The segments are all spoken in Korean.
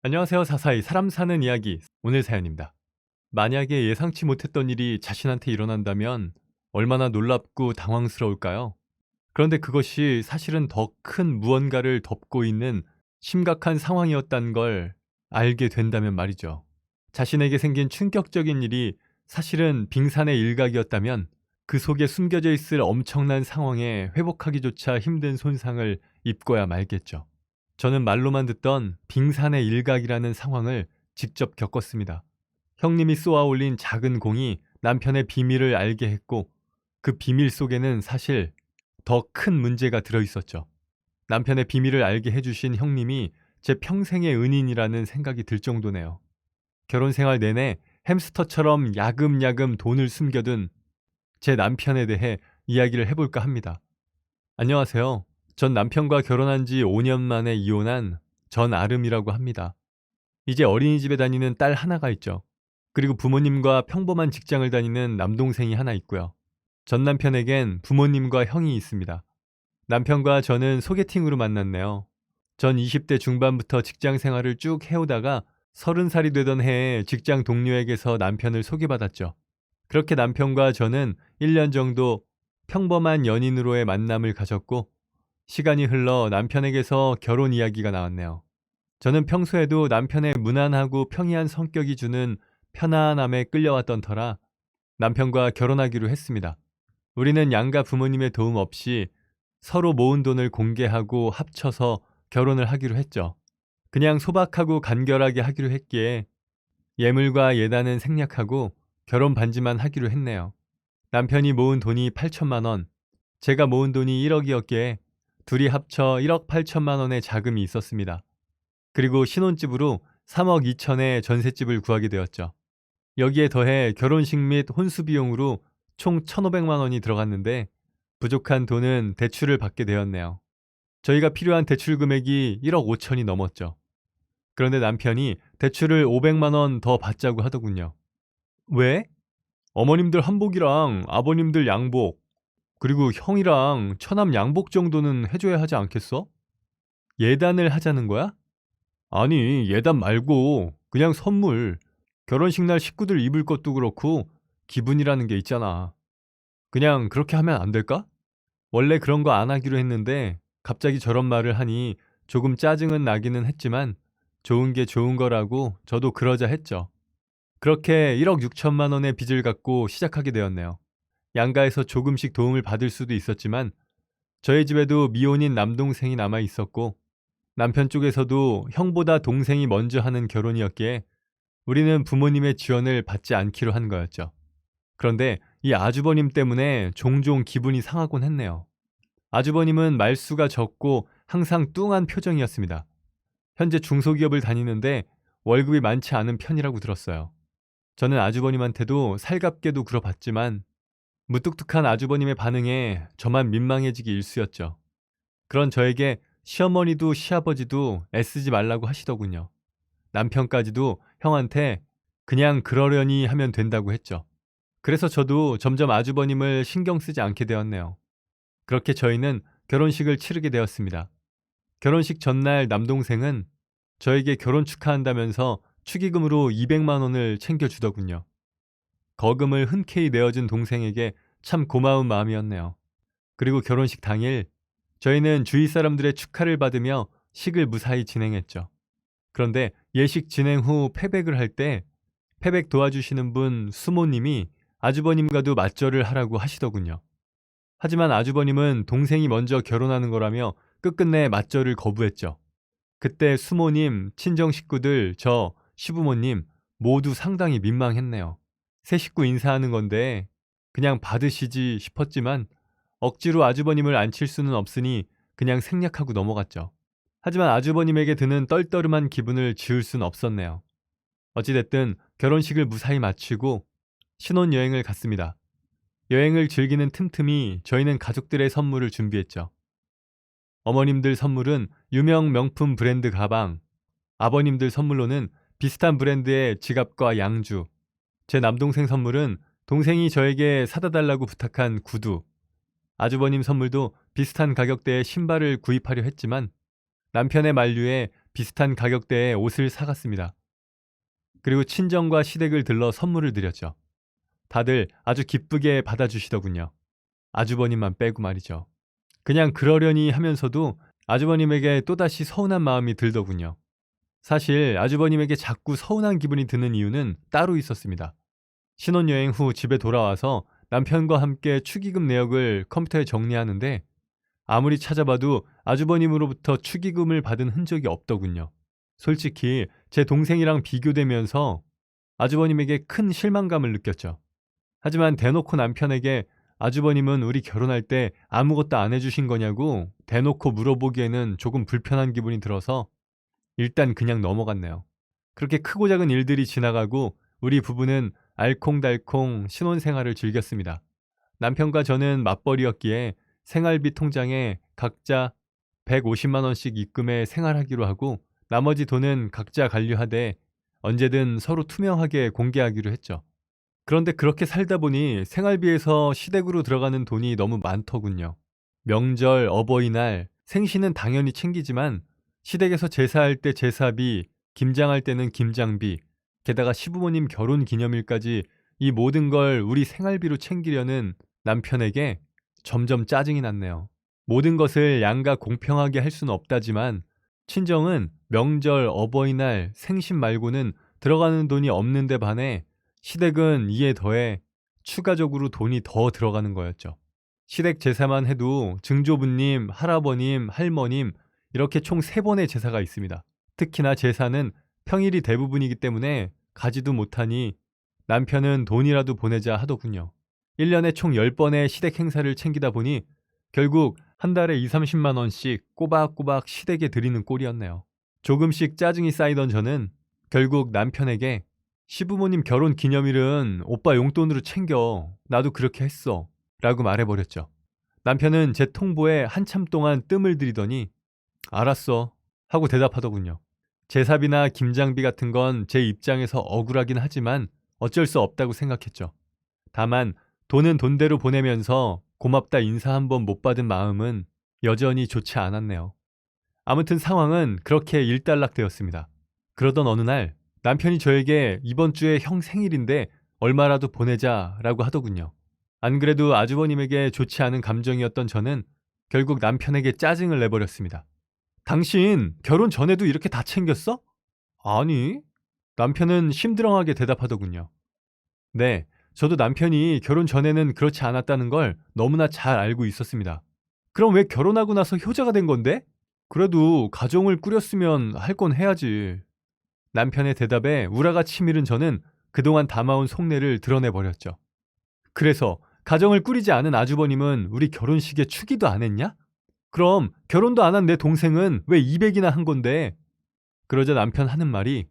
안녕하세요. 사사이 사람 사는 이야기 오늘 사연입니다. 만약에 예상치 못했던 일이 자신한테 일어난다면 얼마나 놀랍고 당황스러울까요? 그런데 그것이 사실은 더 큰 무언가를 덮고 있는 심각한 상황이었다는 걸 알게 된다면 말이죠. 자신에게 생긴 충격적인 일이 사실은 빙산의 일각이었다면 그 속에 숨겨져 있을 엄청난 상황에 회복하기조차 힘든 손상을 입고야 말겠죠. 저는 말로만 듣던 빙산의 일각이라는 상황을 직접 겪었습니다. 형님이 쏘아 올린 작은 공이 남편의 비밀을 알게 했고 그 비밀 속에는 사실 더 큰 문제가 들어 있었죠. 남편의 비밀을 알게 해주신 형님이 제 평생의 은인이라는 생각이 들 정도네요. 결혼 생활 내내 햄스터처럼 야금야금 돈을 숨겨둔 제 남편에 대해 이야기를 해볼까 합니다. 안녕하세요. 전 남편과 결혼한 지 5년 만에 이혼한 전아름이라고 합니다. 이제 어린이집에 다니는 딸 하나가 있죠. 그리고 부모님과 평범한 직장을 다니는 남동생이 하나 있고요. 전 남편에겐 부모님과 형이 있습니다. 남편과 저는 소개팅으로 만났네요. 전 20대 중반부터 직장 생활을 쭉 해오다가 30살이 되던 해에 직장 동료에게서 남편을 소개받았죠. 그렇게 남편과 저는 1년 정도 평범한 연인으로의 만남을 가졌고 시간이 흘러 남편에게서 결혼 이야기가 나왔네요. 저는 평소에도 남편의 무난하고 평이한 성격이 주는 편안함에 끌려왔던 터라 남편과 결혼하기로 했습니다. 우리는 양가 부모님의 도움 없이 서로 모은 돈을 공개하고 합쳐서 결혼을 하기로 했죠. 그냥 소박하고 간결하게 하기로 했기에 예물과 예단은 생략하고 결혼 반지만 하기로 했네요. 남편이 모은 돈이 8천만 원, 제가 모은 돈이 1억이었기에 둘이 합쳐 1억 8천만 원의 자금이 있었습니다. 그리고 신혼집으로 3억 2천의 전셋집을 구하게 되었죠. 여기에 더해 결혼식 및 혼수 비용으로 총 1,500만 원이 들어갔는데 부족한 돈은 대출을 받게 되었네요. 저희가 필요한 대출 금액이 1억 5천이 넘었죠. 그런데 남편이 대출을 500만 원 더 받자고 하더군요. 왜? 어머님들 한복이랑 아버님들 양복, 그리고 형이랑 처남 양복 정도는 해줘야 하지 않겠어? 예단을 하자는 거야? 아니, 예단 말고 그냥 선물. 결혼식 날 식구들 입을 것도 그렇고 기분이라는 게 있잖아. 그냥 그렇게 하면 안 될까? 원래 그런 거 안 하기로 했는데 갑자기 저런 말을 하니 조금 짜증은 나기는 했지만 좋은 게 좋은 거라고 저도 그러자 했죠. 그렇게 1억 6천만 원의 빚을 갖고 시작하게 되었네요. 양가에서 조금씩 도움을 받을 수도 있었지만 저희 집에도 미혼인 남동생이 남아 있었고 남편 쪽에서도 형보다 동생이 먼저 하는 결혼이었기에 우리는 부모님의 지원을 받지 않기로 한 거였죠. 그런데 이 아주버님 때문에 종종 기분이 상하곤 했네요. 아주버님은 말수가 적고 항상 뚱한 표정이었습니다. 현재 중소기업을 다니는데 월급이 많지 않은 편이라고 들었어요. 저는 아주버님한테도 살갑게도 굴어봤지만 무뚝뚝한 아주버님의 반응에 저만 민망해지기 일쑤였죠. 그런 저에게 시어머니도 시아버지도 애쓰지 말라고 하시더군요. 남편까지도 형한테 그냥 그러려니 하면 된다고 했죠. 그래서 저도 점점 아주버님을 신경 쓰지 않게 되었네요. 그렇게 저희는 결혼식을 치르게 되었습니다. 결혼식 전날 남동생은 저에게 결혼 축하한다면서 축의금으로 200만 원을 챙겨주더군요. 거금을 흔쾌히 내어준 동생에게 참 고마운 마음이었네요. 그리고 결혼식 당일 저희는 주위 사람들의 축하를 받으며 식을 무사히 진행했죠. 그런데 예식 진행 후 패백을 할 때 패백 도와주시는 분 수모님이 아주버님과도 맞절을 하라고 하시더군요. 하지만 아주버님은 동생이 먼저 결혼하는 거라며 끝끝내 맞절을 거부했죠. 그때 수모님, 친정 식구들, 저, 시부모님 모두 상당히 민망했네요. 새 식구 인사하는 건데 그냥 받으시지 싶었지만 억지로 아주버님을 앉힐 수는 없으니 그냥 생략하고 넘어갔죠. 하지만 아주버님에게 드는 떨떠름한 기분을 지울 순 없었네요. 어찌됐든 결혼식을 무사히 마치고 신혼여행을 갔습니다. 여행을 즐기는 틈틈이 저희는 가족들의 선물을 준비했죠. 어머님들 선물은 유명 명품 브랜드 가방, 아버님들 선물로는 비슷한 브랜드의 지갑과 양주, 제 남동생 선물은 동생이 저에게 사다 달라고 부탁한 구두, 아주버님 선물도 비슷한 가격대의 신발을 구입하려 했지만 남편의 만류에 비슷한 가격대에 옷을 사갔습니다. 그리고 친정과 시댁을 들러 선물을 드렸죠. 다들 아주 기쁘게 받아주시더군요. 아주버님만 빼고 말이죠. 그냥 그러려니 하면서도 아주버님에게 또다시 서운한 마음이 들더군요. 사실 아주버님에게 자꾸 서운한 기분이 드는 이유는 따로 있었습니다. 신혼여행 후 집에 돌아와서 남편과 함께 축의금 내역을 컴퓨터에 정리하는데 아무리 찾아봐도 아주버님으로부터 축의금을 받은 흔적이 없더군요. 솔직히 제 동생이랑 비교되면서 아주버님에게 큰 실망감을 느꼈죠. 하지만 대놓고 남편에게 아주버님은 우리 결혼할 때 아무것도 안 해주신 거냐고 대놓고 물어보기에는 조금 불편한 기분이 들어서 일단 그냥 넘어갔네요. 그렇게 크고 작은 일들이 지나가고 우리 부부는 알콩달콩 신혼생활을 즐겼습니다. 남편과 저는 맞벌이였기에 생활비 통장에 각자 150만 원씩 입금해 생활하기로 하고 나머지 돈은 각자 관리하되 언제든 서로 투명하게 공개하기로 했죠. 그런데 그렇게 살다 보니 생활비에서 시댁으로 들어가는 돈이 너무 많더군요. 명절, 어버이날, 생신은 당연히 챙기지만 시댁에서 제사할 때 제사비, 김장할 때는 김장비, 게다가 시부모님 결혼 기념일까지 이 모든 걸 우리 생활비로 챙기려는 남편에게 점점 짜증이 났네요. 모든 것을 양가 공평하게 할 수는 없다지만 친정은 명절, 어버이날, 생신 말고는 들어가는 돈이 없는데 반해 시댁은 이에 더해 추가적으로 돈이 더 들어가는 거였죠. 시댁 제사만 해도 증조부님, 할아버님, 할머님 이렇게 총 3번의 제사가 있습니다. 특히나 제사는 평일이 대부분이기 때문에 가지도 못하니 남편은 돈이라도 보내자 하더군요. 1년에 총 10번의 시댁 행사를 챙기다 보니 결국 한 달에 2, 30만 원씩 꼬박꼬박 시댁에 드리는 꼴이었네요. 조금씩 짜증이 쌓이던 저는 결국 남편에게 시부모님 결혼 기념일은 오빠 용돈으로 챙겨. 나도 그렇게 했어. 라고 말해버렸죠. 남편은 제 통보에 한참 동안 뜸을 들이더니 알았어 하고 대답하더군요. 제사비나 김장비 같은 건 제 입장에서 억울하긴 하지만 어쩔 수 없다고 생각했죠. 다만 돈은 돈대로 보내면서 고맙다 인사 한번 못 받은 마음은 여전히 좋지 않았네요. 아무튼 상황은 그렇게 일단락되었습니다. 그러던 어느 날 남편이 저에게 이번 주에 형 생일인데 얼마라도 보내자라고 하더군요. 안 그래도 아주버님에게 좋지 않은 감정이었던 저는 결국 남편에게 짜증을 내버렸습니다. 당신 결혼 전에도 이렇게 다 챙겼어? 아니. 남편은 심드렁하게 대답하더군요. 네, 저도 남편이 결혼 전에는 그렇지 않았다는 걸 너무나 잘 알고 있었습니다. 그럼 왜 결혼하고 나서 효자가 된 건데? 그래도 가정을 꾸렸으면 할 건 해야지. 남편의 대답에 우라가 치밀은 저는 그동안 담아온 속내를 드러내버렸죠. 그래서 가정을 꾸리지 않은 아주버님은 우리 결혼식에 축의도 안 했냐? 그럼 결혼도 안 한 내 동생은 왜 200이나 한 건데? 그러자 남편 하는 말이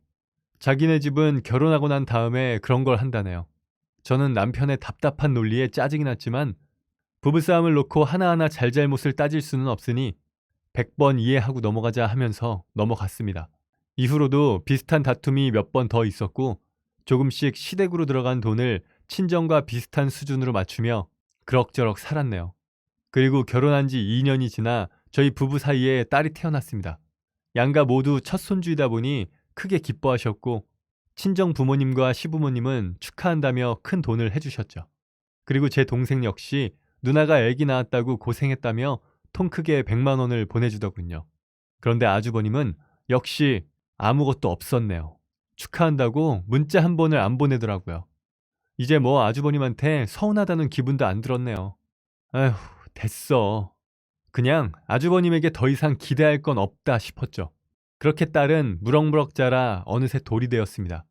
자기네 집은 결혼하고 난 다음에 그런 걸 한다네요. 저는 남편의 답답한 논리에 짜증이 났지만 부부싸움을 놓고 하나하나 잘잘못을 따질 수는 없으니 100번 이해하고 넘어가자 하면서 넘어갔습니다. 이후로도 비슷한 다툼이 몇 번 더 있었고 조금씩 시댁으로 들어간 돈을 친정과 비슷한 수준으로 맞추며 그럭저럭 살았네요. 그리고 결혼한 지 2년이 지나 저희 부부 사이에 딸이 태어났습니다. 양가 모두 첫 손주이다 보니 크게 기뻐하셨고 친정 부모님과 시부모님은 축하한다며 큰 돈을 해주셨죠. 그리고 제 동생 역시 누나가 아기 낳았다고 고생했다며 통 크게 100만 원을 보내주더군요. 그런데 아주버님은 역시 아무것도 없었네요. 축하한다고 문자 한 번을 안 보내더라고요. 이제 뭐 아주버님한테 서운하다는 기분도 안 들었네요. 아휴, 됐어. 그냥 아주버님에게 더 이상 기대할 건 없다 싶었죠. 그렇게 딸은 무럭무럭 자라 어느새 돌이 되었습니다.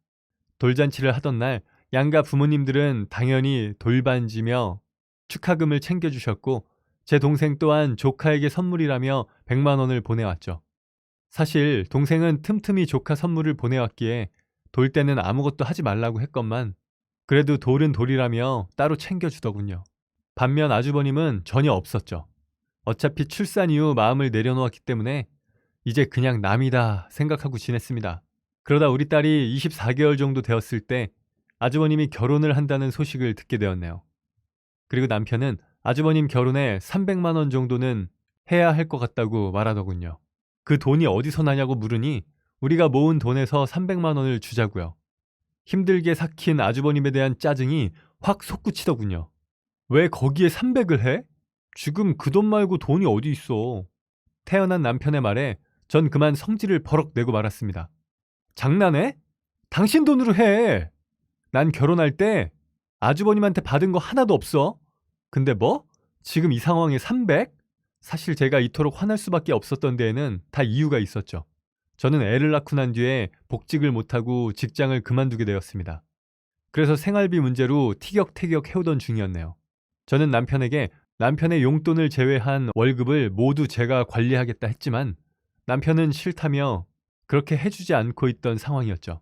돌잔치를 하던 날 양가 부모님들은 당연히 돌반지며 축하금을 챙겨주셨고 제 동생 또한 조카에게 선물이라며 100만 원을 보내왔죠. 사실 동생은 틈틈이 조카 선물을 보내왔기에 돌 때는 아무것도 하지 말라고 했건만 그래도 돌은 돌이라며 따로 챙겨주더군요. 반면 아주버님은 전혀 없었죠. 어차피 출산 이후 마음을 내려놓았기 때문에 이제 그냥 남이다 생각하고 지냈습니다. 그러다 우리 딸이 24개월 정도 되었을 때 아주버님이 결혼을 한다는 소식을 듣게 되었네요. 그리고 남편은 아주버님 결혼에 300만 원 정도는 해야 할 것 같다고 말하더군요. 그 돈이 어디서 나냐고 물으니 우리가 모은 돈에서 300만 원을 주자고요. 힘들게 삭힌 아주버님에 대한 짜증이 확 솟구치더군요. 왜 거기에 300을 해? 지금 그 돈 말고 돈이 어디 있어. 태어난 남편의 말에 전 그만 성질을 버럭 내고 말았습니다. 장난해? 당신 돈으로 해. 난 결혼할 때 아주버님한테 받은 거 하나도 없어. 근데 뭐? 지금 이 상황에 300? 사실 제가 이토록 화날 수밖에 없었던 데에는 다 이유가 있었죠. 저는 애를 낳고 난 뒤에 복직을 못하고 직장을 그만두게 되었습니다. 그래서 생활비 문제로 티격태격 해오던 중이었네요. 저는 남편에게 남편의 용돈을 제외한 월급을 모두 제가 관리하겠다 했지만 남편은 싫다며 그렇게 해주지 않고 있던 상황이었죠.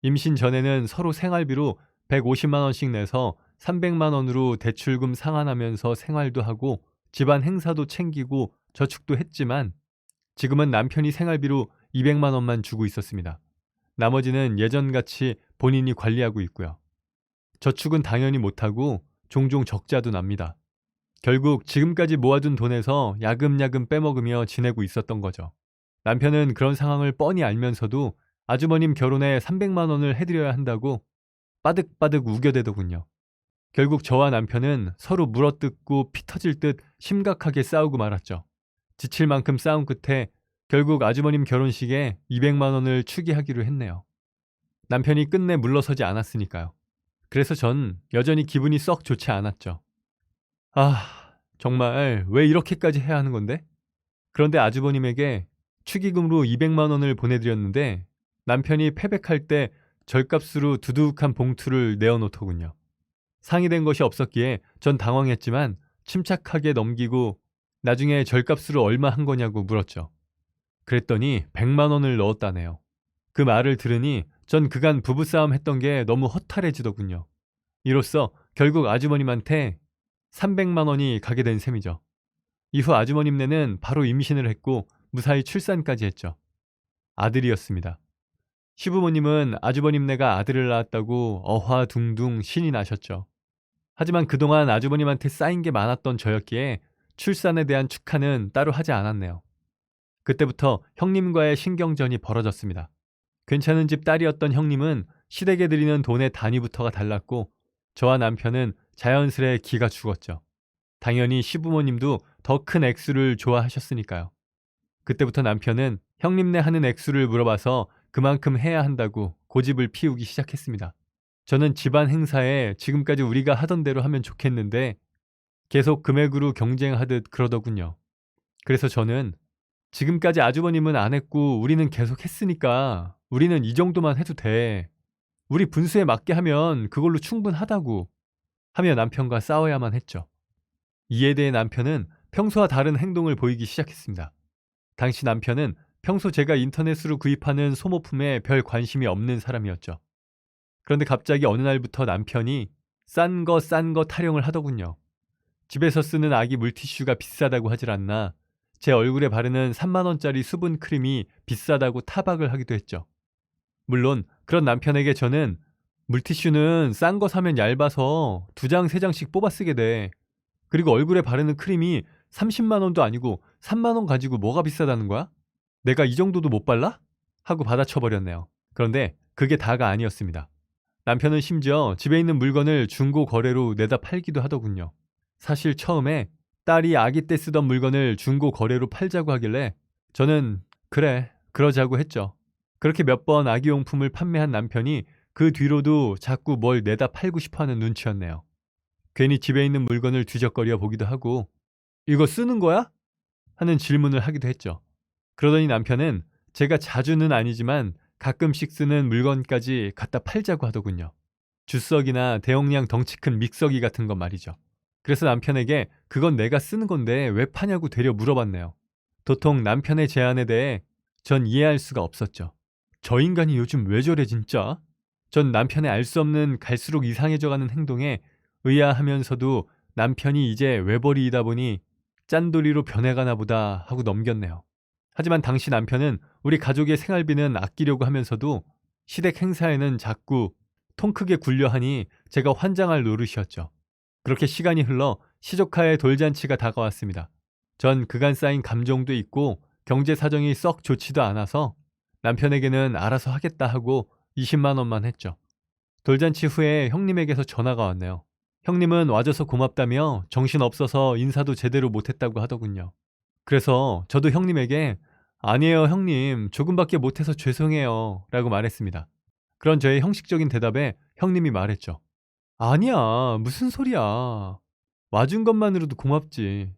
임신 전에는 서로 생활비로 150만 원씩 내서 300만 원으로 대출금 상환하면서 생활도 하고 집안 행사도 챙기고 저축도 했지만 지금은 남편이 생활비로 200만 원만 주고 있었습니다. 나머지는 예전같이 본인이 관리하고 있고요. 저축은 당연히 못하고 종종 적자도 납니다. 결국 지금까지 모아둔 돈에서 야금야금 빼먹으며 지내고 있었던 거죠. 남편은 그런 상황을 뻔히 알면서도 아주버님 결혼에 300만 원을 해드려야 한다고 빠득빠득 우겨대더군요. 결국 저와 남편은 서로 물어뜯고 피 터질 듯 심각하게 싸우고 말았죠. 지칠 만큼 싸운 끝에 결국 아주버님 결혼식에 200만 원을 추기하기로 했네요. 남편이 끝내 물러서지 않았으니까요. 그래서 전 여전히 기분이 썩 좋지 않았죠. 아, 정말 왜 이렇게까지 해야 하는 건데? 그런데 아주버님에게 축의금으로 200만 원을 보내드렸는데 남편이 패백할 때 절값으로 두둑한 봉투를 내어놓더군요. 상의된 것이 없었기에 전 당황했지만 침착하게 넘기고 나중에 절값으로 얼마 한 거냐고 물었죠. 그랬더니 100만 원을 넣었다네요. 그 말을 들으니 전 그간 부부싸움 했던 게 너무 허탈해지더군요. 이로써 결국 아주머님한테 300만 원이 가게 된 셈이죠. 이후 아주머님네는 바로 임신을 했고 무사히 출산까지 했죠. 아들이었습니다. 시부모님은 아주버님네가 아들을 낳았다고 어화둥둥 신이 나셨죠. 하지만 그동안 아주버님한테 쌓인 게 많았던 저였기에 출산에 대한 축하는 따로 하지 않았네요. 그때부터 형님과의 신경전이 벌어졌습니다. 괜찮은 집 딸이었던 형님은 시댁에 드리는 돈의 단위부터가 달랐고 저와 남편은 자연스레 기가 죽었죠. 당연히 시부모님도 더 큰 액수를 좋아하셨으니까요. 그때부터 남편은 형님네 하는 액수를 물어봐서 그만큼 해야 한다고 고집을 피우기 시작했습니다. 저는 집안 행사에 지금까지 우리가 하던 대로 하면 좋겠는데 계속 금액으로 경쟁하듯 그러더군요. 그래서 저는 지금까지 아주버님은 안 했고 우리는 계속 했으니까 우리는 이 정도만 해도 돼. 우리 분수에 맞게 하면 그걸로 충분하다고 하며 남편과 싸워야만 했죠. 이에 대해 남편은 평소와 다른 행동을 보이기 시작했습니다. 당시 남편은 평소 제가 인터넷으로 구입하는 소모품에 별 관심이 없는 사람이었죠. 그런데 갑자기 어느 날부터 남편이 싼 거 타령을 하더군요. 집에서 쓰는 아기 물티슈가 비싸다고 하질 않나 제 얼굴에 바르는 3만 원짜리 수분 크림이 비싸다고 타박을 하기도 했죠. 물론 그런 남편에게 저는 물티슈는 싼 거 사면 얇아서 2장, 3장씩 뽑아 쓰게 돼. 그리고 얼굴에 바르는 크림이 30만 원도 아니고 3만 원 가지고 뭐가 비싸다는 거야? 내가 이 정도도 못 발라? 하고 받아쳐버렸네요. 그런데 그게 다가 아니었습니다. 남편은 심지어 집에 있는 물건을 중고 거래로 내다 팔기도 하더군요. 사실 처음에 딸이 아기 때 쓰던 물건을 중고 거래로 팔자고 하길래 저는 그래, 그러자고 했죠. 그렇게 몇 번 아기용품을 판매한 남편이 그 뒤로도 자꾸 뭘 내다 팔고 싶어하는 눈치였네요. 괜히 집에 있는 물건을 뒤적거려 보기도 하고 이거 쓰는 거야? 하는 질문을 하기도 했죠. 그러더니 남편은 제가 자주는 아니지만 가끔씩 쓰는 물건까지 갖다 팔자고 하더군요. 주석이나 대용량 덩치 큰 믹서기 같은 것 말이죠. 그래서 남편에게 그건 내가 쓰는 건데 왜 파냐고 되려 물어봤네요. 도통 남편의 제안에 대해 전 이해할 수가 없었죠. 저 인간이 요즘 왜 저래 진짜? 전 남편의 알 수 없는 갈수록 이상해져가는 행동에 의아하면서도 남편이 이제 외벌이이다 보니 짠돌이로 변해가나 보다 하고 넘겼네요. 하지만 당시 남편은 우리 가족의 생활비는 아끼려고 하면서도 시댁 행사에는 자꾸 통 크게 굴려하니 제가 환장할 노릇이었죠. 그렇게 시간이 흘러 시조카의 돌잔치가 다가왔습니다. 전 그간 쌓인 감정도 있고 경제 사정이 썩 좋지도 않아서 남편에게는 알아서 하겠다 하고 20만 원만 했죠. 돌잔치 후에 형님에게서 전화가 왔네요. 형님은 와줘서 고맙다며 정신없어서 인사도 제대로 못했다고 하더군요. 그래서 저도 형님에게 아니에요 형님 조금밖에 못해서 죄송해요 라고 말했습니다. 그런 저의 형식적인 대답에 형님이 말했죠. 아니야 무슨 소리야. 와준 것만으로도 고맙지.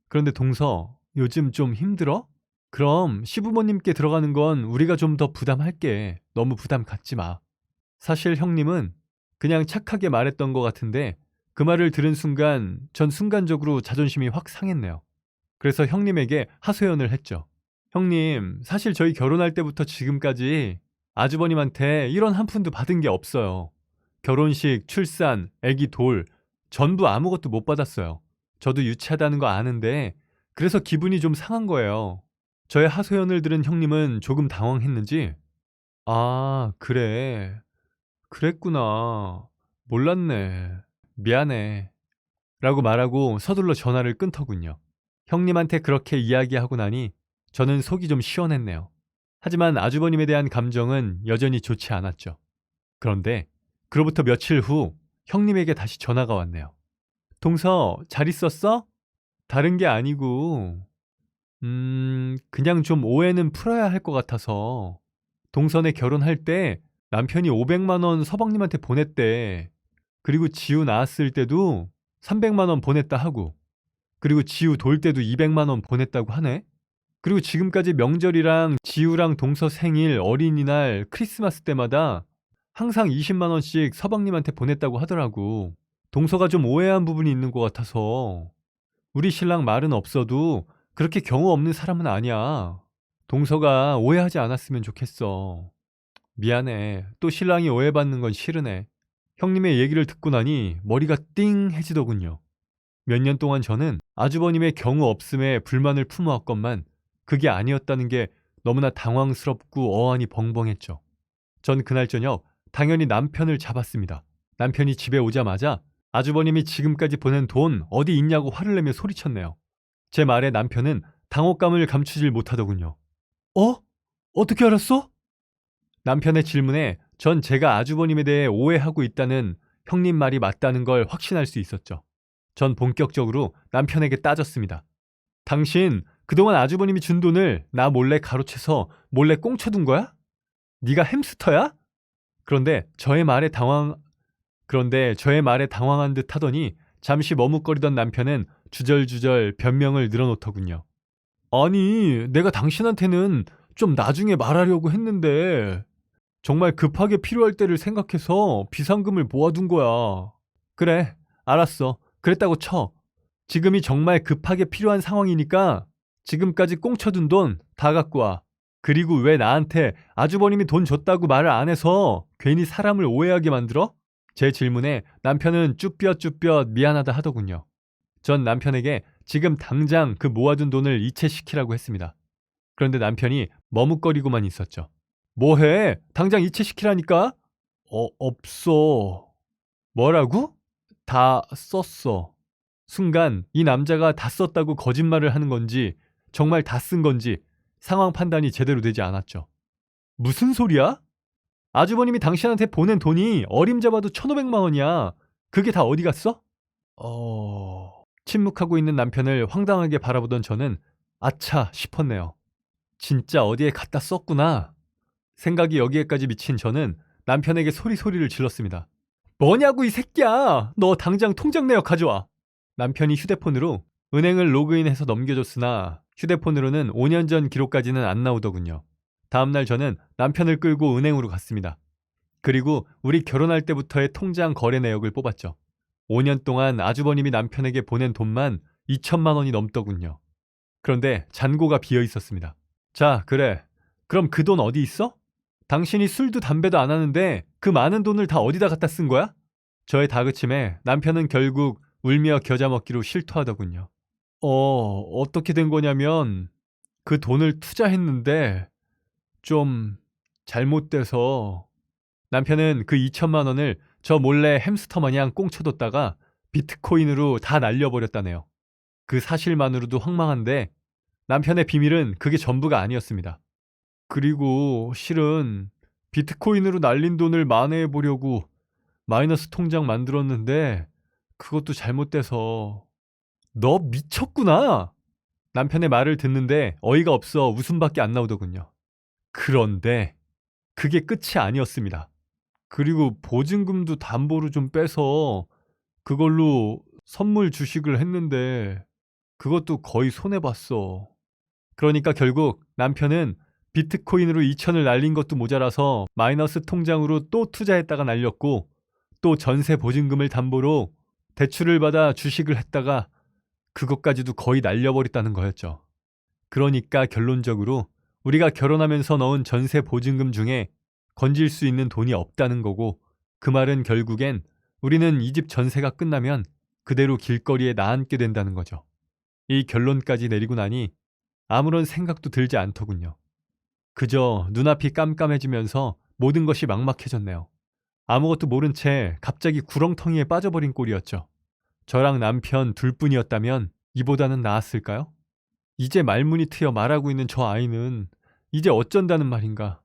그런데 동서 요즘 좀 힘들어? 그럼 시부모님께 들어가는 건 우리가 좀 더 부담할게. 너무 부담 갖지 마. 사실 형님은 그냥 착하게 말했던 것 같은데 그 말을 들은 순간 전 순간적으로 자존심이 확 상했네요. 그래서 형님에게 하소연을 했죠. 형님, 사실 저희 결혼할 때부터 지금까지 아주버님한테 이런 한 푼도 받은 게 없어요. 결혼식, 출산, 아기 돌 전부 아무것도 못 받았어요. 저도 유치하다는 거 아는데 그래서 기분이 좀 상한 거예요. 저의 하소연을 들은 형님은 조금 당황했는지 아, 그래. 그랬구나. 몰랐네. 미안해. 라고 말하고 서둘러 전화를 끊더군요. 형님한테 그렇게 이야기하고 나니 저는 속이 좀 시원했네요. 하지만 아주버님에 대한 감정은 여전히 좋지 않았죠. 그런데 그로부터 며칠 후 형님에게 다시 전화가 왔네요. 동서, 잘 있었어? 다른 게 아니고, 그냥 좀 오해는 풀어야 할 것 같아서 동선에 결혼할 때 남편이 500만 원 서방님한테 보냈대. 그리고 지우 낳았을 때도 300만 원 보냈다 하고 그리고 지우 돌 때도 200만 원 보냈다고 하네. 그리고 지금까지 명절이랑 지우랑 동서 생일, 어린이날, 크리스마스 때마다 항상 20만 원씩 서방님한테 보냈다고 하더라고. 동서가 좀 오해한 부분이 있는 것 같아서 우리 신랑 말은 없어도 그렇게 경우 없는 사람은 아니야. 동서가 오해하지 않았으면 좋겠어. 미안해. 또 신랑이 오해받는 건 싫으네. 형님의 얘기를 듣고 나니 머리가 띵해지더군요. 몇 년 동안 저는 아주버님의 경우 없음에 불만을 품어왔건만 그게 아니었다는 게 너무나 당황스럽고 어안이 벙벙했죠. 전 그날 저녁 당연히 남편을 잡았습니다. 남편이 집에 오자마자 아주버님이 지금까지 보낸 돈 어디 있냐고 화를 내며 소리쳤네요. 제 말에 남편은 당혹감을 감추질 못하더군요. 어? 어떻게 알았어? 남편의 질문에 전 제가 아주버님에 대해 오해하고 있다는 형님 말이 맞다는 걸 확신할 수 있었죠. 전 본격적으로 남편에게 따졌습니다. 당신 그동안 아주버님이 준 돈을 나 몰래 가로채서 몰래 꽁쳐둔 거야? 네가 햄스터야? 그런데 저의 말에 당황한 듯 하더니 잠시 머뭇거리던 남편은 주절주절 변명을 늘어놓더군요. 아니, 내가 당신한테는 좀 나중에 말하려고 했는데 정말 급하게 필요할 때를 생각해서 비상금을 모아둔 거야. 그래, 알았어. 그랬다고 쳐. 지금이 정말 급하게 필요한 상황이니까 지금까지 꽁쳐둔 돈 다 갖고 와. 그리고 왜 나한테 아주버님이 돈 줬다고 말을 안 해서 괜히 사람을 오해하게 만들어? 제 질문에 남편은 쭈뼛쭈뼛 미안하다 하더군요. 전 남편에게 지금 당장 그 모아둔 돈을 이체시키라고 했습니다. 그런데 남편이 머뭇거리고만 있었죠. 뭐해? 당장 이체시키라니까? 없어. 뭐라고? 다 썼어. 순간 이 남자가 다 썼다고 거짓말을 하는 건지 정말 다 쓴 건지 상황 판단이 제대로 되지 않았죠. 무슨 소리야? 아주버님이 당신한테 보낸 돈이 어림잡아도 1,500만 원이야. 그게 다 어디 갔어? 침묵하고 있는 남편을 황당하게 바라보던 저는 아차 싶었네요. 진짜 어디에 갖다 썼구나. 생각이 여기에까지 미친 저는 남편에게 소리를 질렀습니다. 뭐냐고 이 새끼야. 너 당장 통장 내역 가져와. 남편이 휴대폰으로 은행을 로그인해서 넘겨줬으나 휴대폰으로는 5년 전 기록까지는 안 나오더군요. 다음날 저는 남편을 끌고 은행으로 갔습니다. 그리고 우리 결혼할 때부터의 통장 거래 내역을 뽑았죠. 5년 동안 아주버님이 남편에게 보낸 돈만 2천만 원이 넘더군요. 그런데 잔고가 비어 있었습니다. 자, 그래. 그럼 그 돈 어디 있어? 당신이 술도 담배도 안 하는데 그 많은 돈을 다 어디다 갖다 쓴 거야? 저의 다그침에 남편은 결국 울며 겨자 먹기로 실토하더군요. 어떻게 된 거냐면 그 돈을 투자했는데 좀 잘못돼서 남편은 그 2천만 원을 저 몰래 햄스터 마냥 꽁쳐뒀다가 비트코인으로 다 날려버렸다네요. 그 사실만으로도 황망한데 남편의 비밀은 그게 전부가 아니었습니다. 그리고 실은 비트코인으로 날린 돈을 만회해 보려고 마이너스 통장 만들었는데 그것도 잘못돼서. 너 미쳤구나. 남편의 말을 듣는데 어이가 없어 웃음밖에 안 나오더군요. 그런데 그게 끝이 아니었습니다. 그리고 보증금도 담보로 좀 빼서 그걸로 선물 주식을 했는데 그것도 거의 손해봤어. 그러니까 결국 남편은 비트코인으로 2천을 날린 것도 모자라서 마이너스 통장으로 또 투자했다가 날렸고, 또 전세 보증금을 담보로 대출을 받아 주식을 했다가 그것까지도 거의 날려버렸다는 거였죠. 그러니까 결론적으로 우리가 결혼하면서 넣은 전세 보증금 중에 건질 수 있는 돈이 없다는 거고, 그 말은 결국엔 우리는 이 집 전세가 끝나면 그대로 길거리에 나앉게 된다는 거죠. 이 결론까지 내리고 나니 아무런 생각도 들지 않더군요. 그저 눈앞이 깜깜해지면서 모든 것이 막막해졌네요. 아무것도 모른 채 갑자기 구렁텅이에 빠져버린 꼴이었죠. 저랑 남편 둘뿐이었다면 이보다는 나았을까요? 이제 말문이 트여 말하고 있는 저 아이는 이제 어쩐다는 말인가.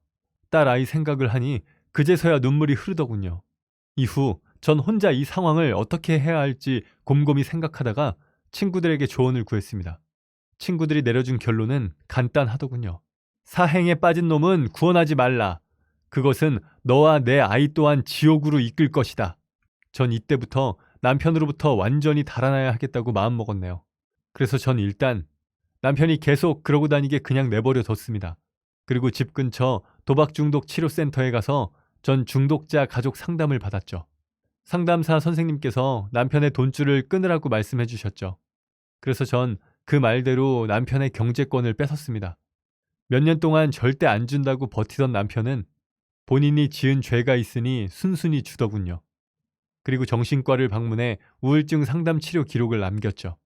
딸 아이 생각을 하니 그제서야 눈물이 흐르더군요. 이후 전 혼자 이 상황을 어떻게 해야 할지 곰곰이 생각하다가 친구들에게 조언을 구했습니다. 친구들이 내려준 결론은 간단하더군요. 사행에 빠진 놈은 구원하지 말라. 그것은 너와 내 아이 또한 지옥으로 이끌 것이다. 전 이때부터 남편으로부터 완전히 달아나야 하겠다고 마음먹었네요. 그래서 전 일단 남편이 계속 그러고 다니게 그냥 내버려 뒀습니다. 그리고 집 근처 도박 중독 치료센터에 가서 전 중독자 가족 상담을 받았죠. 상담사 선생님께서 남편의 돈줄을 끊으라고 말씀해 주셨죠. 그래서 전 그 말대로 남편의 경제권을 뺏었습니다. 몇 년 동안 절대 안 준다고 버티던 남편은 본인이 지은 죄가 있으니 순순히 주더군요. 그리고 정신과를 방문해 우울증 상담 치료 기록을 남겼죠.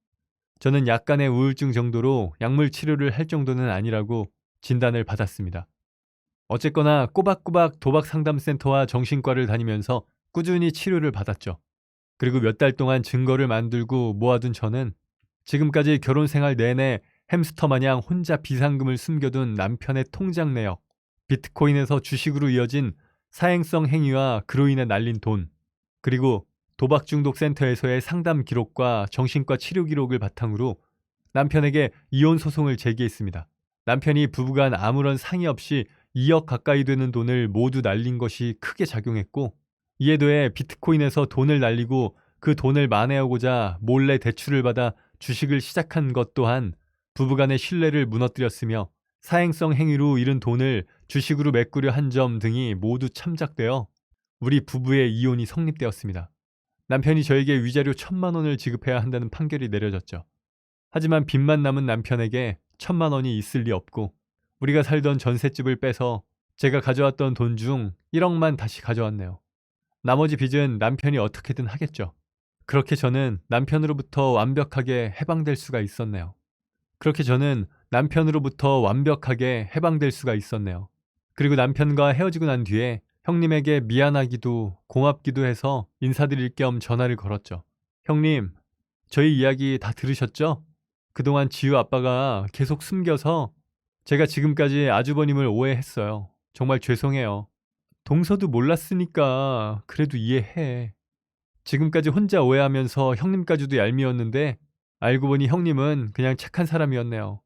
저는 약간의 우울증 정도로 약물 치료를 할 정도는 아니라고 진단을 받았습니다. 어쨌거나 꼬박꼬박 도박 상담센터와 정신과를 다니면서 꾸준히 치료를 받았죠. 그리고 몇 달 동안 증거를 만들고 모아둔 저는 지금까지 결혼 생활 내내 햄스터 마냥 혼자 비상금을 숨겨둔 남편의 통장 내역, 비트코인에서 주식으로 이어진 사행성 행위와 그로 인해 날린 돈, 그리고 도박 중독 센터에서의 상담 기록과 정신과 치료 기록을 바탕으로 남편에게 이혼 소송을 제기했습니다. 남편이 부부간 아무런 상의 없이 2억 가까이 되는 돈을 모두 날린 것이 크게 작용했고, 이에 더해 비트코인에서 돈을 날리고 그 돈을 만회하고자 몰래 대출을 받아 주식을 시작한 것 또한 부부간의 신뢰를 무너뜨렸으며, 사행성 행위로 잃은 돈을 주식으로 메꾸려 한 점 등이 모두 참작되어 우리 부부의 이혼이 성립되었습니다. 남편이 저에게 위자료 1,000만 원을 지급해야 한다는 판결이 내려졌죠. 하지만 빚만 남은 남편에게 1,000만 원이 있을 리 없고, 우리가 살던 전셋집을 빼서 제가 가져왔던 돈 중 1억만 다시 가져왔네요. 나머지 빚은 남편이 어떻게든 하겠죠. 그렇게 저는 남편으로부터 완벽하게 해방될 수가 있었네요. 그리고 남편과 헤어지고 난 뒤에 형님에게 미안하기도 고맙기도 해서 인사드릴 겸 전화를 걸었죠. 형님, 저희 이야기 다 들으셨죠? 그동안 지우 아빠가 계속 숨겨서 제가 지금까지 아주버님을 오해했어요. 정말 죄송해요. 동서도 몰랐으니까 그래도 이해해. 지금까지 혼자 오해하면서 형님까지도 얄미웠는데 알고 보니 형님은 그냥 착한 사람이었네요.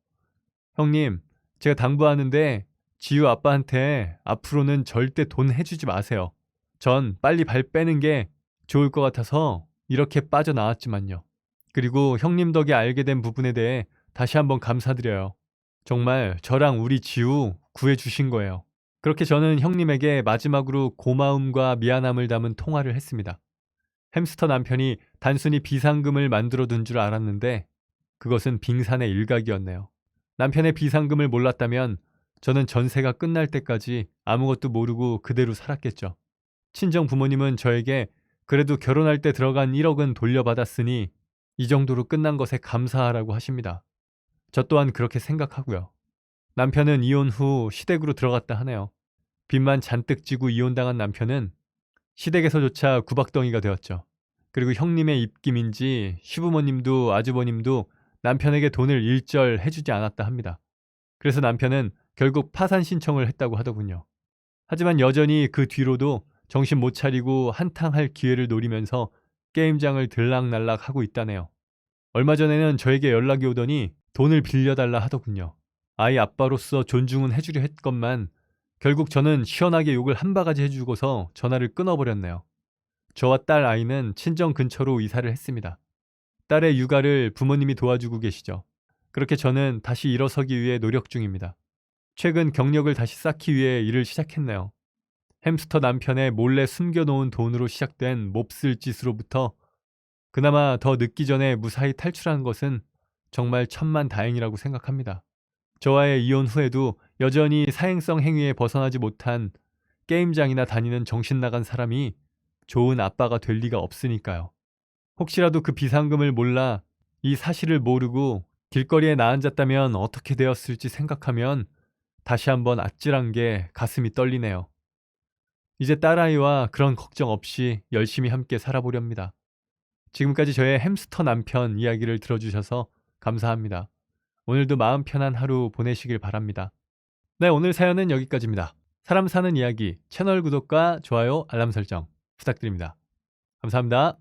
형님, 제가 당부하는데 지우 아빠한테 앞으로는 절대 돈 해주지 마세요. 전 빨리 발 빼는 게 좋을 것 같아서 이렇게 빠져나왔지만요. 그리고 형님 덕에 알게 된 부분에 대해 다시 한번 감사드려요. 정말 저랑 우리 지우 구해주신 거예요. 그렇게 저는 형님에게 마지막으로 고마움과 미안함을 담은 통화를 했습니다. 햄스터 남편이 단순히 비상금을 만들어둔 줄 알았는데 그것은 빙산의 일각이었네요. 남편의 비상금을 몰랐다면 저는 전세가 끝날 때까지 아무것도 모르고 그대로 살았겠죠. 친정 부모님은 저에게 그래도 결혼할 때 들어간 1억은 돌려받았으니 이 정도로 끝난 것에 감사하라고 하십니다. 저 또한 그렇게 생각하고요. 남편은 이혼 후 시댁으로 들어갔다 하네요. 빚만 잔뜩 지고 이혼당한 남편은 시댁에서조차 구박덩이가 되었죠. 그리고 형님의 입김인지 시부모님도 아주버님도 남편에게 돈을 일절 해주지 않았다 합니다. 그래서 남편은 결국 파산 신청을 했다고 하더군요. 하지만 여전히 그 뒤로도 정신 못 차리고 한탕할 기회를 노리면서 게임장을 들락날락 하고 있다네요. 얼마 전에는 저에게 연락이 오더니 돈을 빌려달라 하더군요. 아이 아빠로서 존중은 해주려 했건만 결국 저는 시원하게 욕을 한 바가지 해주고서 전화를 끊어버렸네요. 저와 딸 아이는 친정 근처로 이사를 했습니다. 딸의 육아를 부모님이 도와주고 계시죠. 그렇게 저는 다시 일어서기 위해 노력 중입니다. 최근 경력을 다시 쌓기 위해 일을 시작했네요. 햄스터 남편의 몰래 숨겨놓은 돈으로 시작된 몹쓸 짓으로부터 그나마 더 늦기 전에 무사히 탈출한 것은 정말 천만다행이라고 생각합니다. 저와의 이혼 후에도 여전히 사행성 행위에 벗어나지 못한 게임장이나 다니는 정신나간 사람이 좋은 아빠가 될 리가 없으니까요. 혹시라도 그 비상금을 몰라 이 사실을 모르고 길거리에 나앉았다면 어떻게 되었을지 생각하면 다시 한번 아찔한 게 가슴이 떨리네요. 이제 딸아이와 그런 걱정 없이 열심히 함께 살아보렵니다. 지금까지 저의 햄스터 남편 이야기를 들어주셔서 감사합니다. 오늘도 마음 편한 하루 보내시길 바랍니다. 네, 오늘 사연은 여기까지입니다. 사람 사는 이야기 채널 구독과 좋아요, 알람 설정 부탁드립니다. 감사합니다.